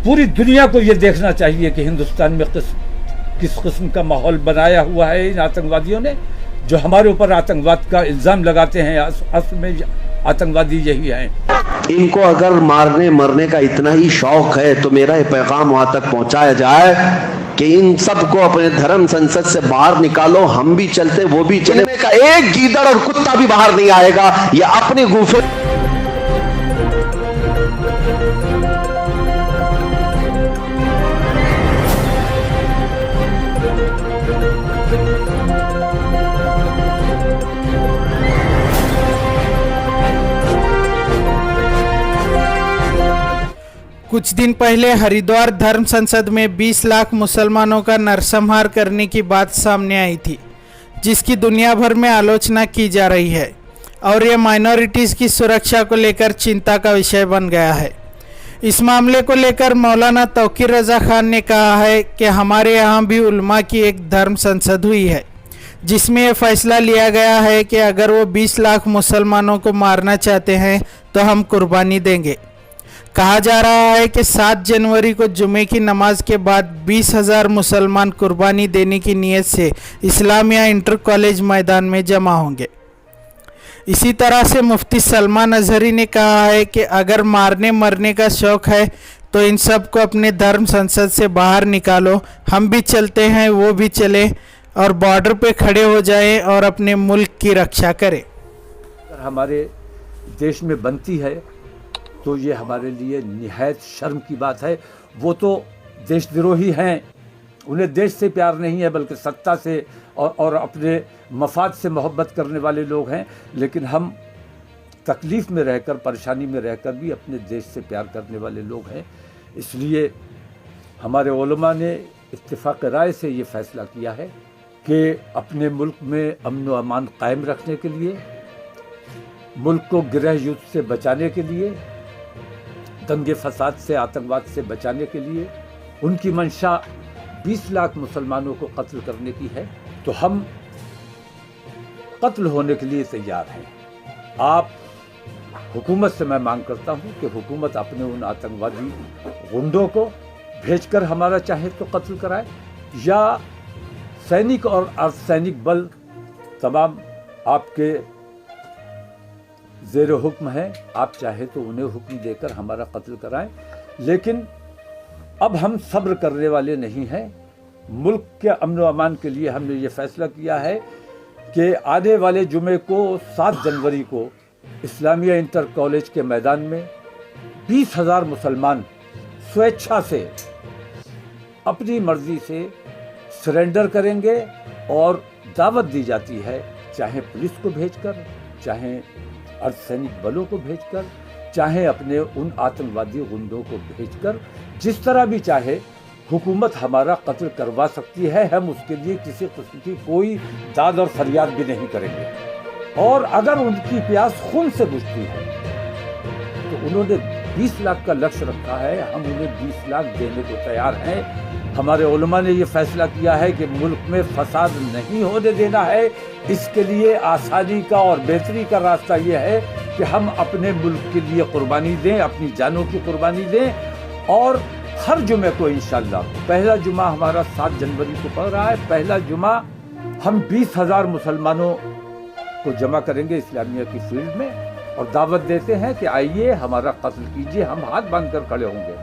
पूरी दुनिया को ये देखना चाहिए कि हिंदुस्तान में किस किस्म का माहौल बनाया हुआ है इन आतंकवादियों ने, जो हमारे ऊपर आतंकवाद का इल्ज़ाम लगाते हैं। असल में आतंकवादी यही हैं। इनको अगर मारने मरने का इतना ही शौक है तो मेरा ये पैगाम वहां तक पहुंचाया जाए कि इन सबको अपने धर्म संसद से बाहर निकालो, हम भी चलते वो भी चले का एक गीदड़ और कुत्ता भी बाहर नहीं आएगा। ये अपने गुफे कुछ दिन पहले हरिद्वार धर्म संसद में 20 लाख मुसलमानों का नरसंहार करने की बात सामने आई थी, जिसकी दुनिया भर में आलोचना की जा रही है और ये माइनॉरिटीज़ की सुरक्षा को लेकर चिंता का विषय बन गया है। इस मामले को लेकर मौलाना तौकीर रज़ा खान ने कहा है कि हमारे यहाँ भी उलमा की एक धर्म संसद हुई है, जिसमें यह फैसला लिया गया है कि अगर वो 20 लाख मुसलमानों को मारना चाहते हैं तो हम कुर्बानी देंगे। कहा जा रहा है कि 7 जनवरी को जुमे की नमाज के बाद 20,000 मुसलमान कुर्बानी देने की नीयत से इस्लामिया इंटर कॉलेज मैदान में जमा होंगे। इसी तरह से मुफ्ती सलमान अजहरी ने कहा है कि अगर मारने मरने का शौक़ है तो इन सब को अपने धर्म संसद से बाहर निकालो, हम भी चलते हैं वो भी चले और बॉर्डर पे खड़े हो जाएं और अपने मुल्क की रक्षा करें। अगर हमारे देश में बनती है तो ये हमारे लिए निहायत शर्म की बात है। वो तो देशद्रोही हैं, उन्हें देश से प्यार नहीं है बल्कि सत्ता से और अपने मफाद से मोहब्बत करने वाले लोग हैं। लेकिन हम तकलीफ़ में रहकर, परेशानी में रहकर भी अपने देश से प्यार करने वाले लोग हैं। इसलिए हमारे उलमा ने इत्तिफाक राय से ये फ़ैसला किया है कि अपने मुल्क में अमन व अमान कायम रखने के लिए, मुल्क को गृह युद्ध से बचाने के लिए, दंगे फसाद से, आतंकवाद से बचाने के लिए, उनकी मंशा 20 लाख मुसलमानों को कत्ल करने की है, तो हम कत्ल होने के लिए तैयार हैं। आप हुकूमत से मैं मांग करता हूं कि हुकूमत अपने उन आतंकवादी गुंडों को भेजकर हमारा चाहे तो कत्ल कराए, या सैनिक और अर्धसैनिक बल तमाम आपके ज़ेर हुक्म है, आप चाहे तो उन्हें हुक्म देकर हमारा कत्ल कराएं। लेकिन अब हम सब्र करने वाले नहीं हैं। मुल्क के अमन व अमान के लिए हमने ये फ़ैसला किया है कि आने वाले जुमे को 7 जनवरी को इस्लामिया इंटर कॉलेज के मैदान में 20,000 मुसलमान स्वेच्छा से, अपनी मर्ज़ी से सरेंडर करेंगे और दावत दी जाती है, चाहे पुलिस को भेजकर, चाहे अर्धसैनिक बलों को भेजकर, चाहे अपने उन आतंकवादी गुंडों को भेजकर, जिस तरह भी चाहे हुकूमत हमारा कत्ल करवा सकती है। हम उसके लिए किसी किस्म की कोई दाद और फरियाद भी नहीं करेंगे। और अगर उनकी प्यास खून से बुझती है तो उन्होंने 20 लाख का लक्ष्य रखा है, हम उन्हें 20 लाख देने को तैयार हैं। हमारे उलमा ने ये फैसला किया है कि मुल्क में फसाद नहीं होने देना है। इसके लिए आसानी का और बेहतरी का रास्ता ये है कि हम अपने मुल्क के लिए कुर्बानी दें, अपनी जानों की कुर्बानी दें। और हर जुमे को इंशाअल्लाह, पहला जुमा हमारा 7 जनवरी को पड़ रहा है, पहला जुमा हम 20,000 मुसलमानों को जमा करेंगे इस्लामिया की फील्ड में और दावत देते हैं कि आइए हमारा कत्ल कीजिए। हम हाथ बांध कर खड़े होंगे,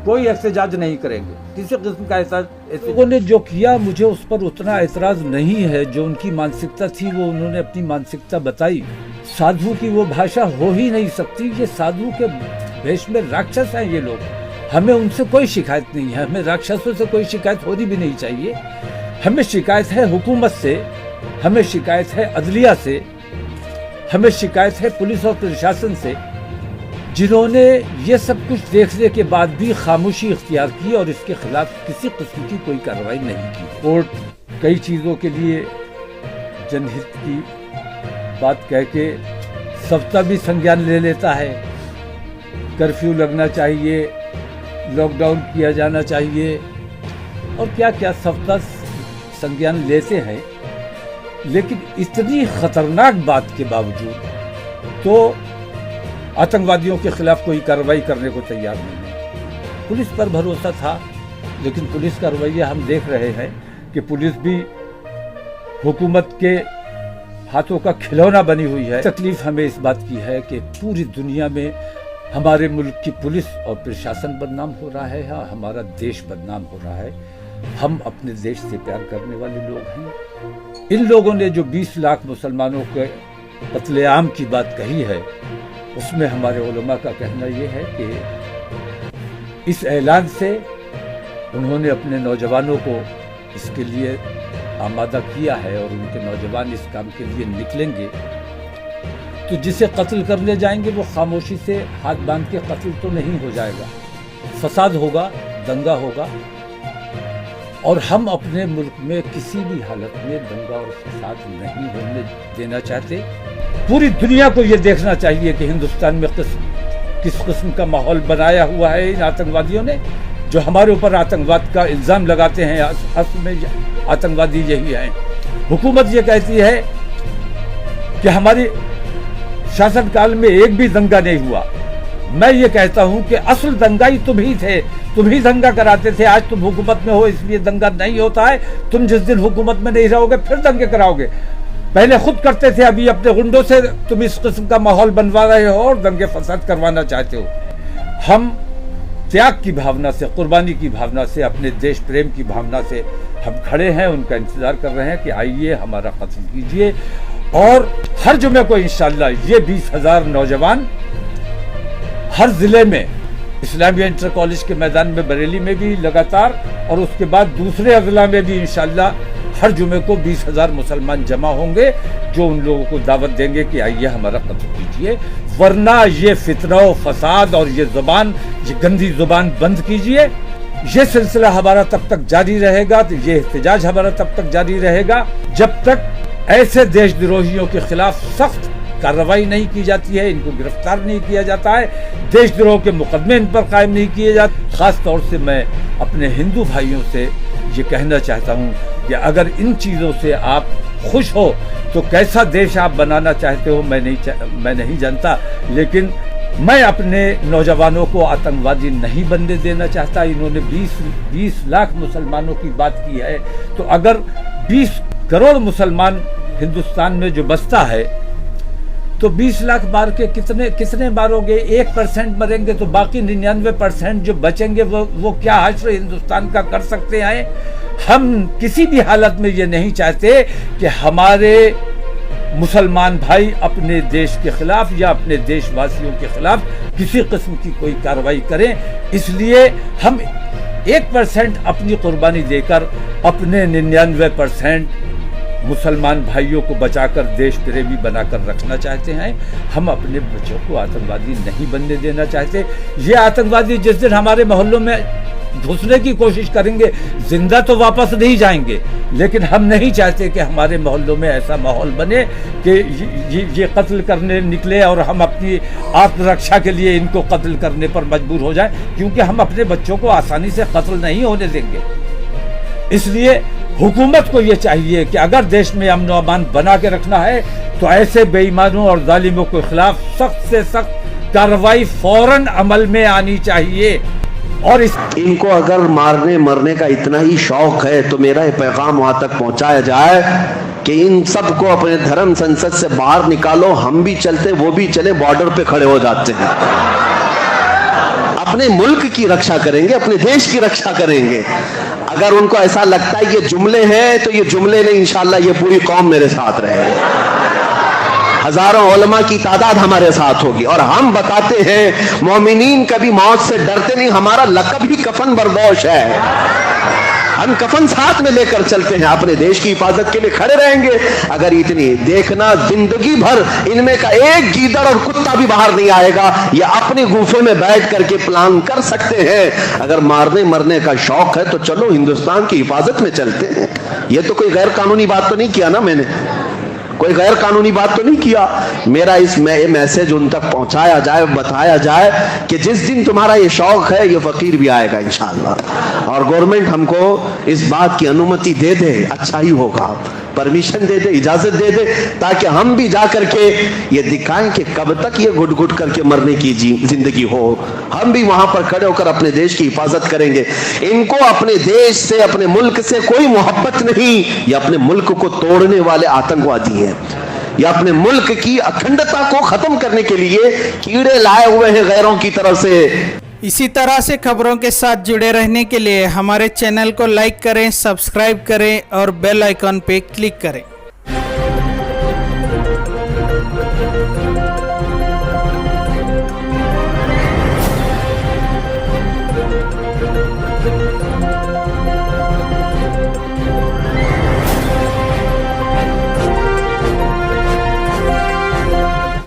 कोई एहतजाज नहीं करेंगे, किसी किस्म का ऐसा। लोगों ने जो किया मुझे उस पर उतना एतराज़ नहीं है। जो उनकी मानसिकता थी वो उन्होंने अपनी मानसिकता बताई। साधु की वो भाषा हो ही नहीं सकती। ये साधु के भेष में राक्षस हैं ये लोग। हमें उनसे कोई शिकायत नहीं है, हमें राक्षसों से कोई शिकायत होनी भी नहीं चाहिए। हमें शिकायत है हुकूमत से, हमें शिकायत है अदलिया से, हमें शिकायत है पुलिस और प्रशासन से, जिन्होंने ये सब कुछ देखने के बाद भी खामोशी इख्तियार की और इसके खिलाफ किसी किस्म की कोई कार्रवाई नहीं की। कोर्ट कई चीज़ों के लिए जनहित की बात कह के सफ्ता भी संज्ञान ले लेता है। कर्फ्यू लगना चाहिए, लॉकडाउन किया जाना चाहिए और क्या क्या सफ्ता संज्ञान लेते हैं। लेकिन इतनी खतरनाक बात के बावजूद तो आतंकवादियों के खिलाफ कोई कार्रवाई करने को तैयार नहीं है। पुलिस पर भरोसा था, लेकिन पुलिस का रवैया हम देख रहे हैं कि पुलिस भी हुकूमत के हाथों का खिलौना बनी हुई है। तकलीफ हमें इस बात की है कि पूरी दुनिया में हमारे मुल्क की पुलिस और प्रशासन बदनाम हो रहा है, या हमारा देश बदनाम हो रहा है। हम अपने देश से प्यार करने वाले लोग हैं। इन लोगों ने जो 20 लाख मुसलमानों के कत्लेआम की बात कही है, उसमें हमारे उलमा का कहना यह है कि इस ऐलान से उन्होंने अपने नौजवानों को इसके लिए आमादा किया है और उनके नौजवान इस काम के लिए निकलेंगे। तो जिसे कत्ल करने जाएंगे वो खामोशी से हाथ बांध के कत्ल तो नहीं हो जाएगा, फसाद होगा, दंगा होगा। और हम अपने मुल्क में किसी भी हालत में दंगा और फसाद नहीं होने देना चाहते। पूरी दुनिया को ये देखना चाहिए कि हिंदुस्तान में किस किस्म का माहौल बनाया हुआ है इन आतंकवादियों ने, जो हमारे ऊपर आतंकवाद का इल्ज़ाम लगाते हैं। असल में आतंकवादी यही हैं। हुकूमत ये कहती है कि हमारी शासनकाल में एक भी दंगा नहीं हुआ। मैं ये कहता हूं कि असल दंगाई तुम ही थे, तुम ही दंगा कराते थे। आज तुम हुकूमत में हो इसलिए दंगा नहीं होता है। तुम जिस दिन हुकूमत में नहीं रहोगे फिर दंगे कराओगे। पहले खुद करते थे, अभी अपने गुंडों से तुम इस किस्म का माहौल बनवा रहे हो और दंगे फसाद करवाना चाहते हो। हम त्याग की भावना से, कुर्बानी की भावना से, अपने देश प्रेम की भावना से हम खड़े हैं, उनका इंतजार कर रहे हैं कि आइए हमारा कत्ल कीजिए। और हर जुमे को इंशाअल्लाह ये 20,000 नौजवान हर जिले में, इस्लामिया इंटर कॉलेज के मैदान में बरेली में भी लगातार, और उसके बाद दूसरे अजला में भी इंशाअल्लाह हर जुमे को 20,000 मुसलमान जमा होंगे, जो उन लोगों को दावत देंगे कि आइए हमारा कत्ल कीजिए। वरना ये फितना फसाद और ये जुबान, ये गंदी जुबान बंद कीजिए। ये सिलसिला हमारा तब तक जारी रहेगा, तो ये एहतजाज हमारा तब तक जारी रहेगा जब तक ऐसे देशद्रोहियों के खिलाफ सख्त कार्रवाई नहीं की जाती है, इनको गिरफ्तार नहीं किया जाता है, देशद्रोह के मुकदमे इन पर कायम नहीं किए जाते। खास तौर से मैं अपने हिंदू भाइयों से ये कहना चाहता हूँ कि अगर इन चीज़ों से आप खुश हो तो कैसा देश आप बनाना चाहते हो मैं नहीं जानता, लेकिन मैं अपने नौजवानों को आतंकवादी नहीं बनने देना चाहता। इन्होंने 20 लाख मुसलमानों की बात की है, तो अगर 20 करोड़ मुसलमान हिंदुस्तान में जो बसता है, तो 20 लाख मार के कितने मारोगे? 1% मरेंगे तो बाकी 99% जो बचेंगे वो क्या हश्र हिंदुस्तान का कर सकते हैं? हम किसी भी हालत में ये नहीं चाहते कि हमारे मुसलमान भाई अपने देश के खिलाफ या अपने देशवासियों के खिलाफ किसी किस्म की कोई कार्रवाई करें। इसलिए हम 1% अपनी कुर्बानी देकर अपने 99% मुसलमान भाइयों को बचाकर देश प्रेमी बनाकर रखना चाहते हैं। हम अपने बच्चों को आतंकवादी नहीं बनने देना चाहते। ये आतंकवादी जिस दिन हमारे मोहल्लों में घुसने की कोशिश करेंगे, जिंदा तो वापस नहीं जाएंगे, लेकिन हम नहीं चाहते कि हमारे मोहल्लों में ऐसा माहौल बने कि ये कत्ल करने निकले और हम अपनी आत्मरक्षा के लिए इनको कत्ल करने पर मजबूर हो जाएं, क्योंकि हम अपने बच्चों को आसानी से कत्ल नहीं होने देंगे। इसलिए हुकूमत को ये चाहिए कि अगर देश में अमन और अमान बना के रखना है तो ऐसे बेईमानों और जालिमों के खिलाफ सख्त से सख्त कार्रवाई फौरन अमल में आनी चाहिए। और इनको अगर मारने मरने का इतना ही शौक है तो मेरा ये पैगाम वहां तक पहुंचाया जाए कि इन सब को अपने धर्म संसद से बाहर निकालो। हम भी चलते, वो भी चले, बॉर्डर पे खड़े हो जाते हैं, अपने मुल्क की रक्षा करेंगे, अपने देश की रक्षा करेंगे। अगर उनको ऐसा लगता है ये जुमले हैं तो ये जुमले नहीं, इंशाअल्लाह ये पूरी कौम मेरे साथ रहेगी। हजारों उलमा की तादाद हमारे साथ होगी। और हम बताते हैं मोमिनीन कभी मौत से डरते नहीं, हमारा लक़ब ही कफन बरदोश है। हम कफन साथ में लेकर चलते हैं, अपने देश की हिफाजत के लिए खड़े रहेंगे। अगर इतनी देखना जिंदगी भर इनमें का एक गीदड़ और कुत्ता भी बाहर नहीं आएगा, ये अपने गुफे में बैठ करके प्लान कर सकते हैं। अगर मारने मरने का शौक है तो चलो हिंदुस्तान की हिफाजत में चलते हैं। ये तो कोई गैर कानूनी बात तो नहीं किया ना मैंने। कोई गैर कानूनी बात तो नहीं किया। मेरा इस मैसेज उन तक पहुंचाया जाए, बताया जाए कि जिस दिन तुम्हारा ये शौक है ये फकीर भी आएगा इंशाअल्लाह। और गवर्नमेंट हमको इस बात की अनुमति दे दे, अच्छा ही होगा, परमिशन दे दे, इजाजत दे दे, ताकि हम भी जा करके ये दिखाएं कि कब तक ये घुट घुट करके मरने की जिंदगी हो। हम भी वहां पर खड़े होकर अपने देश की हिफाजत करेंगे। इनको अपने देश से, अपने मुल्क से कोई मोहब्बत नहीं। ये अपने मुल्क को तोड़ने वाले आतंकवादी हैं। ये अपने मुल्क की अखंडता को खत्म करने के लिए कीड़े लाए हुए हैं गैरों की तरफ से। इसी तरह से खबरों के साथ जुड़े रहने के लिए हमारे चैनल को लाइक करें, सब्सक्राइब करें और बेल आइकॉन पे क्लिक करें।